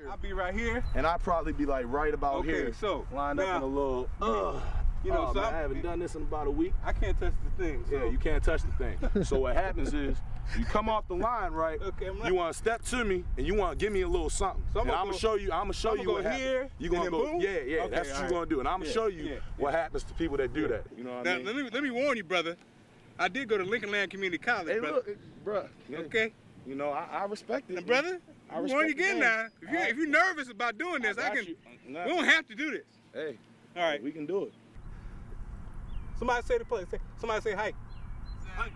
I'll be right here. And I'll probably be like right about here. Okay, so lined up in a little, you know, so man, I haven't done this in about a week. I can't touch the thing. So. Yeah, you can't touch the thing. So what happens is, you come off the line, right? Okay, you want to step to me, and you want to give me a little something. So I'm gonna show you. I'm gonna show you what happens. Here, you gonna go. boom? Yeah, okay, that's what you're gonna do, and I'm gonna show you what happens to people that do that. You know what I mean? Let me warn you, brother. I did go to Lincoln Land Community College, hey, brother. Look, bro. Okay. You know, I respect it. Now, brother, I warn you again now. If you're nervous about doing this, we don't have to do this. Hey. All right. We can do it. Somebody say the place. Somebody say hi. Hi.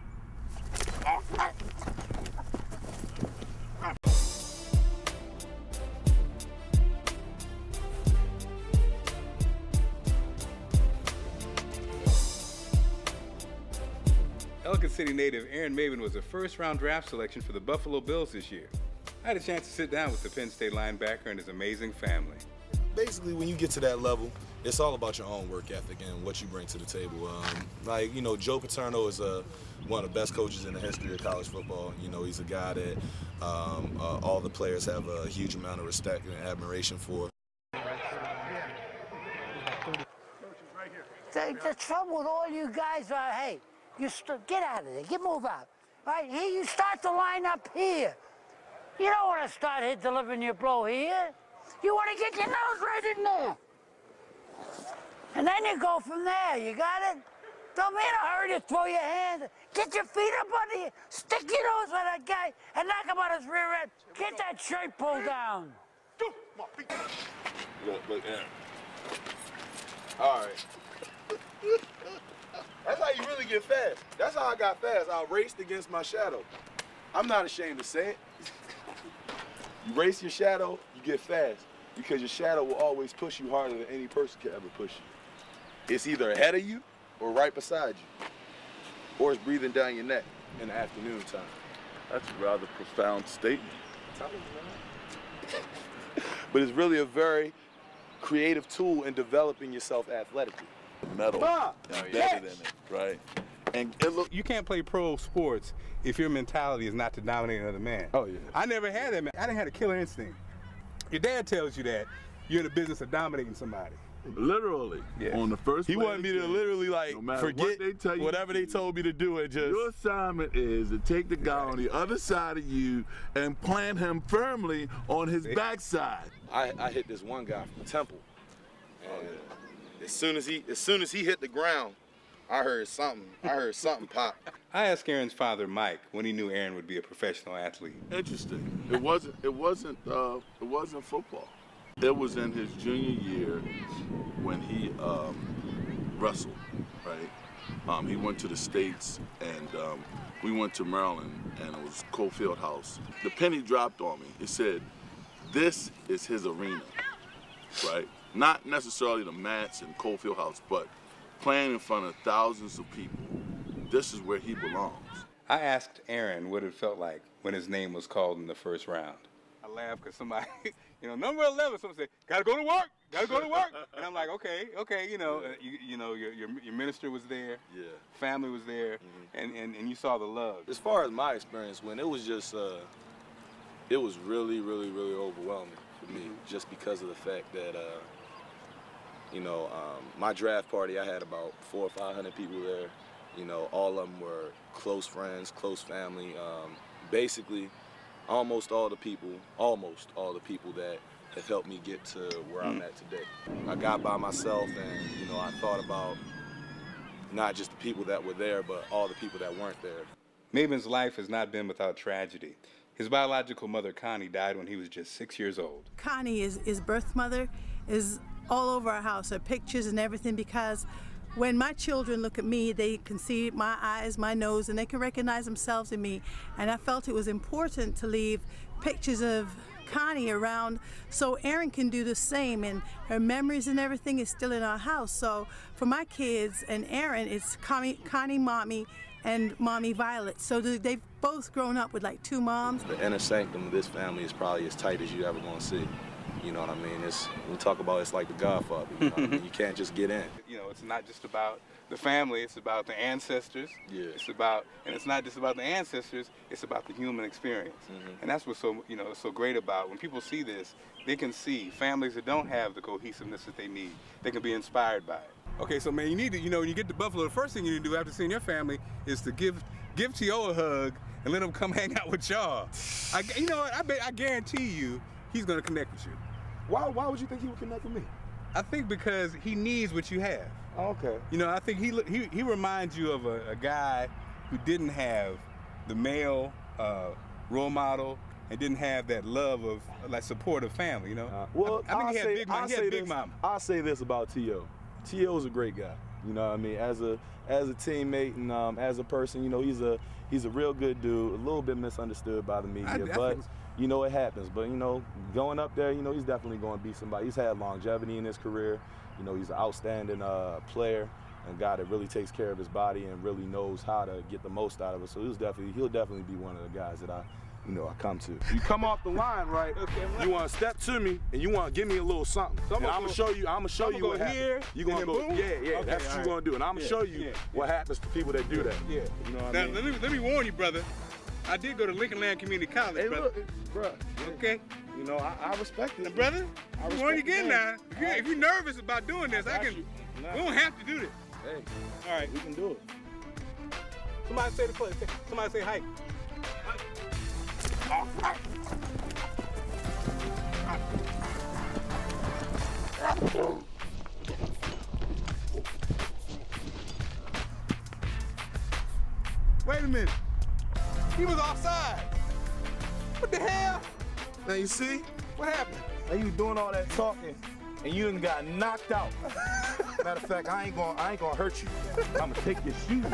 Ellicott City native Aaron Maybin was a first-round draft selection for the Buffalo Bills this year. I had a chance to sit down with the Penn State linebacker and his amazing family. Basically, when you get to that level, it's all about your own work ethic and what you bring to the table. Like, you know, Joe Paterno is one of the best coaches in the history of college football. You know, he's a guy that all the players have a huge amount of respect and admiration for. The trouble with all you guys are, hey, get out of there, move out. Right, here you start the line up here. You don't want to start here delivering your blow here. You want to get your nose right in there. And then you go from there, you got it? Don't be in a hurry to throw your hands. Get your feet up under you, stick your nose on that guy, and knock him on his rear end. Get that shirt pulled down. Look, Aaron. All right. That's how you really get fast. That's how I got fast. I raced against my shadow. I'm not ashamed to say it. You race your shadow, you get fast. Because your shadow will always push you harder than any person can ever push you. It's either ahead of you or right beside you. Or it's breathing down your neck in the afternoon time. That's a rather profound statement. But it's really a very creative tool in developing yourself athletically. Metal embedded in it, right? And look, you can't play pro sports if your mentality is not to dominate another man. Oh, yeah. I never had that, man. I didn't have a killer instinct. Your dad tells you that you're in the business of dominating somebody. Literally. Yeah. On the first He wanted me to literally, like, no forget whatever they told me to do and just... Your assignment is to take the guy on the other side of you and plant him firmly on his backside. I hit this one guy from Temple. And as soon as he hit the ground, I heard something pop. I asked Aaron's father, Mike, when he knew Aaron would be a professional athlete. Interesting. It wasn't football. It was in his junior year when he wrestled, right? He went to the States, and we went to Maryland, and it was Cofield House. The penny dropped on me. It said, this is his arena, right? Not necessarily the mats in Cofield House, but playing in front of thousands of people. This is where he belongs. I asked Aaron what it felt like when his name was called in the first round. I laughed because somebody, you know, number 11, someone said, gotta go to work, gotta go to work. And I'm like, okay, you know, your minister was there, family was there, and you saw the love. As far as my experience, when it was just, it was really, really, really overwhelming for me, just because of the fact that, you know, my draft party, I had about 400 or 500 people there. You know, all of them were close friends, close family. Basically, almost all the people that have helped me get to where I'm at today. I got by myself, and, you know, I thought about not just the people that were there, but all the people that weren't there. Maybin's life has not been without tragedy. His biological mother, Connie, died when he was just 6 years old. Connie, his birth mother, is all over our house, her pictures and everything, because when my children look at me, they can see my eyes, my nose, and they can recognize themselves in me. And I felt it was important to leave pictures of Connie around so Aaron can do the same, and her memories and everything is still in our house. So for my kids and Aaron, it's Connie, Mommy, and Mommy Violette. So they've both grown up with like 2 moms. The inner sanctum of this family is probably as tight as you ever gonna see. You know what I mean? We talk about it's like the Godfather. You know what I mean? You can't just get in. You know, It's not just about the family, it's about the ancestors. Yeah. And it's not just about the ancestors, it's about the human experience. And that's what's so, so great about when people see this, they can see families that don't have the cohesiveness that they need. They can be inspired by it. Okay, so man, you need to, when you get to Buffalo, the first thing you need to do after seeing your family is to give T.O. a hug and let him come hang out with y'all. I guarantee you, he's gonna connect with you. Why would you think he would connect with me? I think because he needs what you have. Oh, okay. I think he reminds you of a guy who didn't have the male role model and didn't have that love of supportive family. Well, I think he had Big Mama. I'll say this about T.O. T.O. is a great guy. You know what I mean? As a teammate and as a person, he's a real good dude. A little bit misunderstood by the media, but it happens. But going up there, he's definitely going to be somebody. He's had longevity in his career. He's an outstanding player and a guy that really takes care of his body and really knows how to get the most out of it. So he'll definitely be one of the guys that I come to. You come off the line, right? You want to step to me and you want to give me a little something. So I'm gonna show you what happens. You're gonna go, yeah, okay, that's what you're gonna do. And I'm gonna show you what happens to people that do that. Yeah. You know what now, I mean? let me warn you, brother. I did go to Lincoln Land Community College, Hey, brother. look, bro. Okay. I respect it. Now, brother, I warn you again now. If you're nervous about doing this, we don't have to do this. Hey, all right, we can do it. Somebody say the play. Somebody say hi. Wait a minute. He was offside. What the hell? Now you see? What happened? Now you doing all that talking and you done got knocked out. Matter of fact, I ain't gonna hurt you. I'm gonna take your shoes.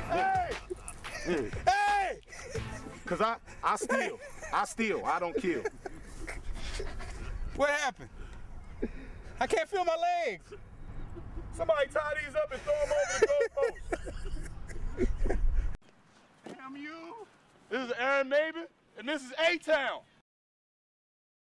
Hey! Hey! Cause I steal, I don't kill. What happened? I can't feel my legs. Somebody tie these up and throw them over the goalpost. Damn you. This is Aaron Maybin, and this is A-Town.